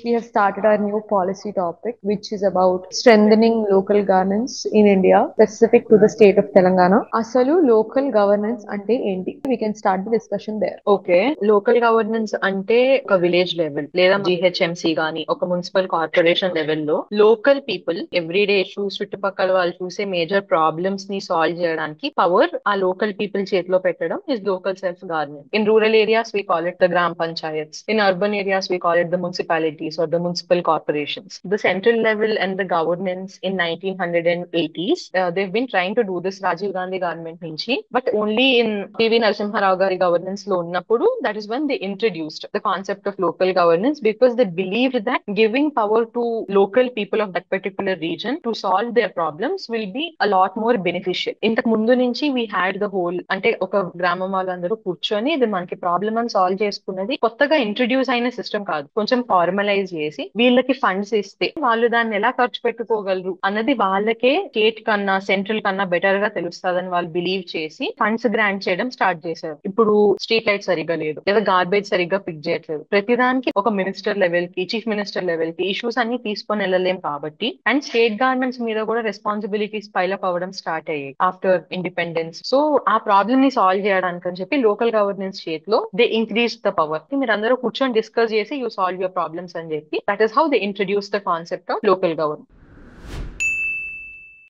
we have started our new policy topic, which is about strengthening local governance in India, specific to the state of Telangana. Asalu local governance ante enti? We can start the discussion there. Okay. Local governance అంటే ఒక village level లేదా GHMC గానీ ఒక municipal corporation లెవెల్లో local people everyday issues చుట్టుపక్కల వాళ్ళు చూసే major problems ని సాల్వ్ చేయడానికి పవర్ ఆ లోకల్ పీపుల్ చేతిలో పెట్టడం is local self governance. In rural areas we call it the gram panchayats. In urban areas we call it the municipalities or the municipal corporations. The central level and the governance in 1980s they've been trying to do this Rajiv Gandhi government నుంచి, but only in PV Narasimha Rao governance లో ఉన్నప్పుడు that is when they introduced the concept of local governance, because they believed that giving power to local people of that particular region to solve their problems will be a lot more beneficial. ఇంతకు ముందు నుంచి we had the whole అంటే ఒక గ్రామం వాళ్ళందరూ కూర్చొని ఇది మనకి ప్రాబ్లమ్ అని సాల్వ్ చేసుకున్నది కొత్తగా ఇంట్రడ్యూస్ అయిన సిస్టమ్ కాదు. కొంచెం ఫార్మలైజ్ చేసి వీళ్ళకి ఫండ్స్ ఇస్తే వాళ్ళు దాన్ని ఎలా ఖర్చు పెట్టుకోగలరు అన్నది వాళ్ళకే స్టేట్ కన్నా సెంట్రల్ కన్నా బెటర్ గా తెలుస్తుందని వాళ్ళు బిలీవ్ చేసి ఫండ్స్ గ్రాంట్ చేయడం స్టార్ట్ చేశారు. ఇప్పుడు స్ట్రీట్ లైట్ సరిగ్గా లేదు లేదా గార్బేజ్ సరిగ్గా పిక్ చేయట్లేదు, ప్రతిదానికి ఒక మినిస్టర్ లెవెల్ కి చీఫ్ మినిస్టర్ లెవెల్ కి ఇష్యూస్ అన్ని తీసుకొని వెళ్ళలేం కాబట్టి, అండ్ స్టేట్ గవర్నమెంట్స్ మీద కూడా రెస్పాన్సిబిలిటీస్ పైలప్ అవ్వడం స్టార్ట్ అయ్యాయి ఆఫ్టర్ ఇండిపెండెన్స్. సో ఆ ప్రాబ్లమ్ ని సాల్వ్ చేయడానికి అని చెప్పి లోకల్ గవర్నెన్స్ చేతిలో దే ఇంక్రీజ్ ద పవర్. మీరు అందరూ కూర్చొని డిస్కస్ చేసి యూ సాల్వ్ యువర్ ప్రాబ్లమ్స్ అని చెప్పి that is how they introduce the concept of local governance.